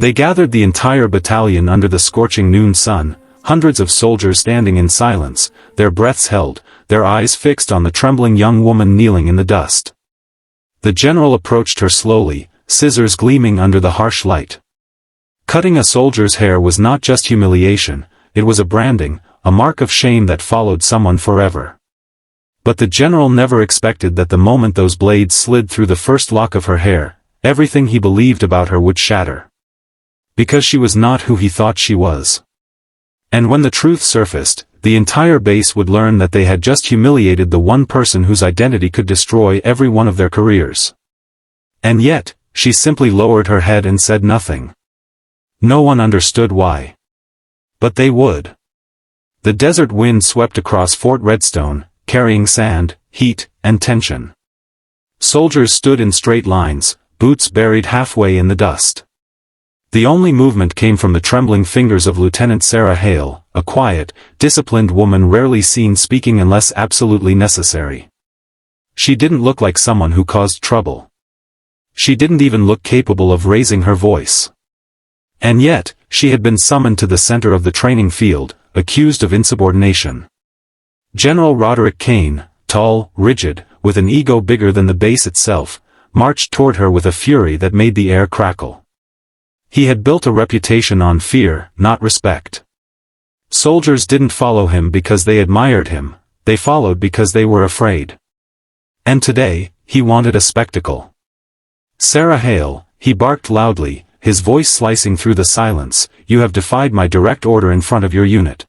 They gathered the entire battalion under the scorching noon sun, hundreds of soldiers standing in silence, their breaths held, their eyes fixed on the trembling young woman kneeling in the dust. The general approached her slowly, scissors gleaming under the harsh light. Cutting a soldier's hair was not just humiliation, it was a branding, a mark of shame that followed someone forever. But the general never expected that the moment those blades slid through the first lock of her hair, everything he believed about her would shatter. Because she was not who he thought she was. And when the truth surfaced, the entire base would learn that they had just humiliated the one person whose identity could destroy every one of their careers. And yet, she simply lowered her head and said nothing. No one understood why. But they would. The desert wind swept across Fort Redstone, carrying sand, heat, and tension. Soldiers stood in straight lines, boots buried halfway in the dust. The only movement came from the trembling fingers of Lieutenant Sarah Hale, a quiet, disciplined woman rarely seen speaking unless absolutely necessary. She didn't look like someone who caused trouble. She didn't even look capable of raising her voice. And yet, she had been summoned to the center of the training field, accused of insubordination. General Roderick Kane, tall, rigid, with an ego bigger than the base itself, marched toward her with a fury that made the air crackle. He had built a reputation on fear, not respect. Soldiers didn't follow him because they admired him, they followed because they were afraid. And today, he wanted a spectacle. Sarah Hale, he barked loudly, his voice slicing through the silence, you have defied my direct order in front of your unit.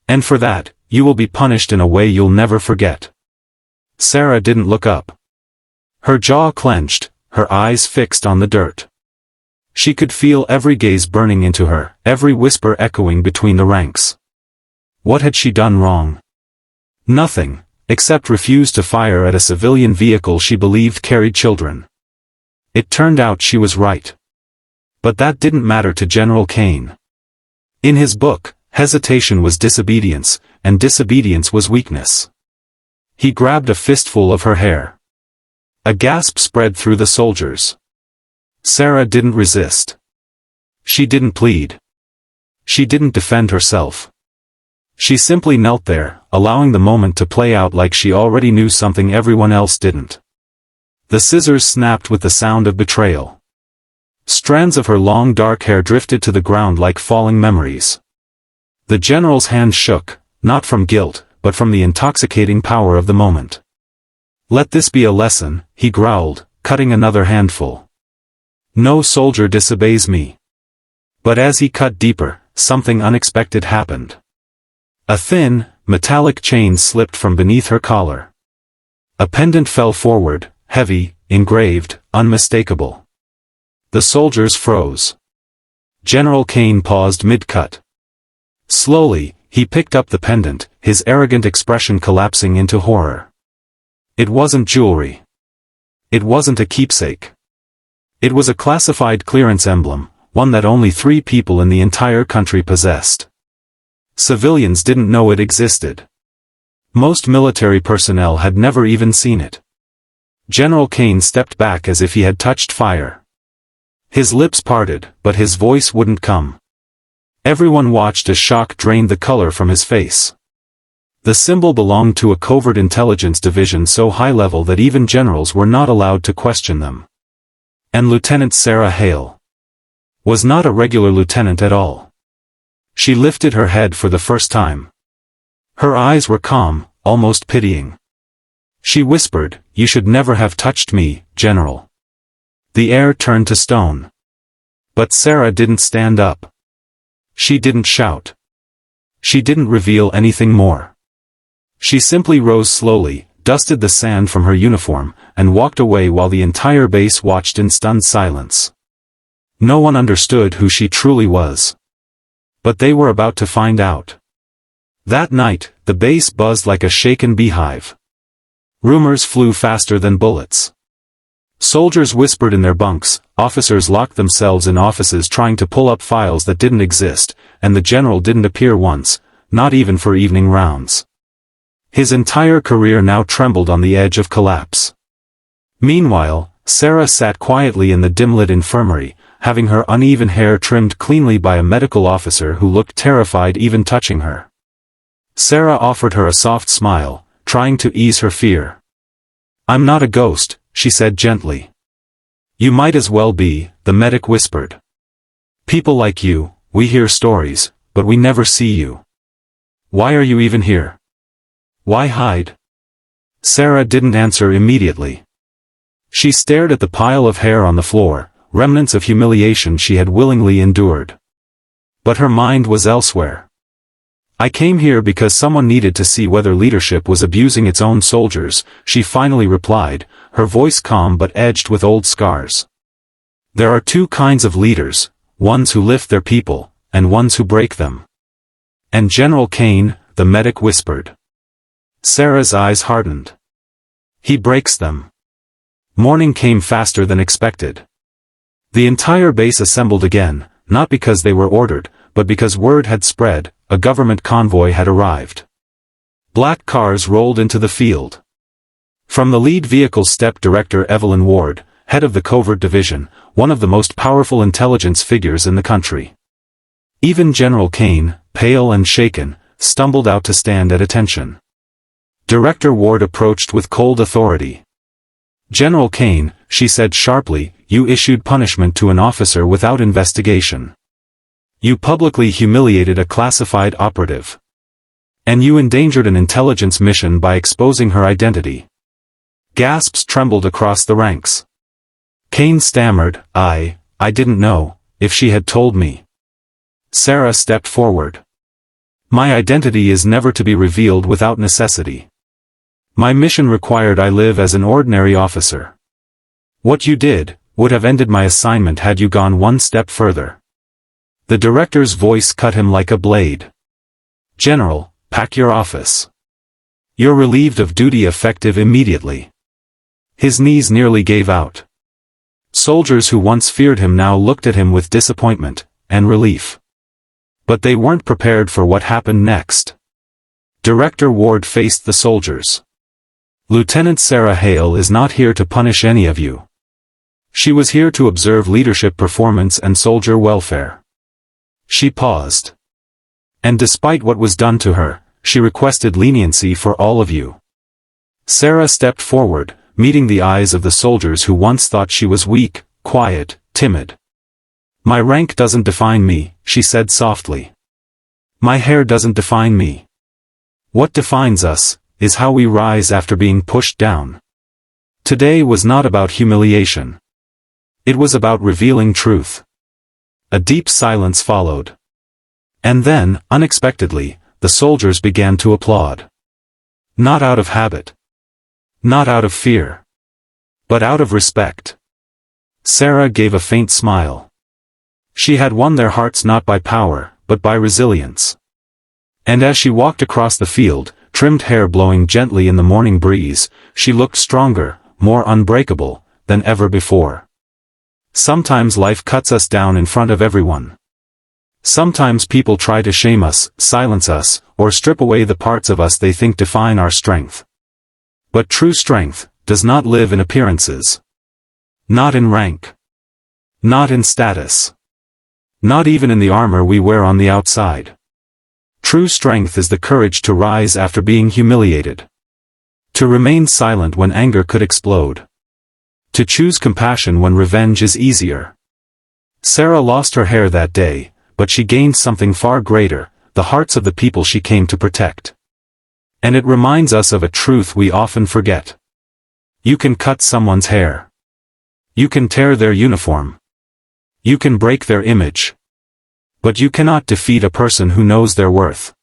And for that, you will be punished in a way you'll never forget. Sarah didn't look up. Her jaw clenched, her eyes fixed on the dirt. She could feel every gaze burning into her, every whisper echoing between the ranks. What had she done wrong? Nothing, except refuse to fire at a civilian vehicle she believed carried children. It turned out she was right. But that didn't matter to General Kane. In his book, hesitation was disobedience, and disobedience was weakness. He grabbed a fistful of her hair. A gasp spread through the soldiers. Sarah didn't resist. She didn't plead. She didn't defend herself. She simply knelt there, allowing the moment to play out like she already knew something everyone else didn't. The scissors snapped with the sound of betrayal. Strands of her long dark hair drifted to the ground like falling memories. The general's hand shook, not from guilt, but from the intoxicating power of the moment. Let this be a lesson, he growled, cutting another handful. No soldier disobeys me. But as he cut deeper, something unexpected happened. A thin, metallic chain slipped from beneath her collar. A pendant fell forward, heavy, engraved, unmistakable. The soldiers froze. General Kane paused mid-cut. Slowly, he picked up the pendant, his arrogant expression collapsing into horror. It wasn't jewelry. It wasn't a keepsake. It was a classified clearance emblem, one that only 3 people in the entire country possessed. Civilians didn't know it existed. Most military personnel had never even seen it. General Kane stepped back as if he had touched fire. His lips parted, but his voice wouldn't come. Everyone watched as shock drained the color from his face. The symbol belonged to a covert intelligence division so high-level that even generals were not allowed to question them. And Lieutenant Sarah Hale was not a regular lieutenant at all. She lifted her head for the first time. Her eyes were calm, almost pitying. She whispered, "You should never have touched me, General." The air turned to stone. But Sarah didn't stand up. She didn't shout. She didn't reveal anything more. She simply rose slowly, dusted the sand from her uniform, and walked away while the entire base watched in stunned silence. No one understood who she truly was. But they were about to find out. That night, the base buzzed like a shaken beehive. Rumors flew faster than bullets. Soldiers whispered in their bunks, officers locked themselves in offices trying to pull up files that didn't exist, and the general didn't appear once, not even for evening rounds. His entire career now trembled on the edge of collapse. Meanwhile, Sarah sat quietly in the dim-lit infirmary, having her uneven hair trimmed cleanly by a medical officer who looked terrified even touching her. Sarah offered her a soft smile, trying to ease her fear. "I'm not a ghost," she said gently. "You might as well be," the medic whispered. "People like you, we hear stories, but we never see you. Why are you even here? Why hide?" Sarah didn't answer immediately. She stared at the pile of hair on the floor, remnants of humiliation she had willingly endured. But her mind was elsewhere. "I came here because someone needed to see whether leadership was abusing its own soldiers," she finally replied, her voice calm but edged with old scars. "There are two kinds of leaders, ones who lift their people, and ones who break them." "And General Kane," the medic whispered. Sarah's eyes hardened. "He breaks them." Morning came faster than expected. The entire base assembled again, not because they were ordered, but because word had spread, a government convoy had arrived. Black cars rolled into the field. From the lead vehicle stepped Director Evelyn Ward, head of the Covert Division, one of the most powerful intelligence figures in the country. Even General Kane, pale and shaken, stumbled out to stand at attention. Director Ward approached with cold authority. "General Kane," she said sharply, "you issued punishment to an officer without investigation. You publicly humiliated a classified operative. And you endangered an intelligence mission by exposing her identity." Gasps trembled across the ranks. Kane stammered, I didn't know, if she had told me." Sarah stepped forward. "My identity is never to be revealed without necessity. My mission required I live as an ordinary officer. What you did would have ended my assignment had you gone one step further." The director's voice cut him like a blade. "General, pack your office. You're relieved of duty effective immediately." His knees nearly gave out. Soldiers who once feared him now looked at him with disappointment and relief. But they weren't prepared for what happened next. Director Ward faced the soldiers. "Lieutenant Sarah Hale is not here to punish any of you. She was here to observe leadership performance and soldier welfare." She paused. "And despite what was done to her, she requested leniency for all of you." Sarah stepped forward, meeting the eyes of the soldiers who once thought she was weak, quiet, timid. "My rank doesn't define me," she said softly. "My hair doesn't define me. What defines us is how we rise after being pushed down." Today was not about humiliation. It was about revealing truth. A deep silence followed. And then, unexpectedly, the soldiers began to applaud. Not out of habit. Not out of fear. But out of respect. Sarah gave a faint smile. She had won their hearts not by power, but by resilience. And as she walked across the field, trimmed hair blowing gently in the morning breeze, she looked stronger, more unbreakable, than ever before. Sometimes life cuts us down in front of everyone. Sometimes people try to shame us, silence us, or strip away the parts of us they think define our strength. But true strength does not live in appearances. Not in rank. Not in status. Not even in the armor we wear on the outside. True strength is the courage to rise after being humiliated. To remain silent when anger could explode. To choose compassion when revenge is easier. Sarah lost her hair that day, but she gained something far greater, the hearts of the people she came to protect. And it reminds us of a truth we often forget. You can cut someone's hair. You can tear their uniform. You can break their image. But you cannot defeat a person who knows their worth.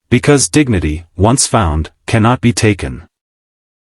Because dignity, once found, cannot be taken.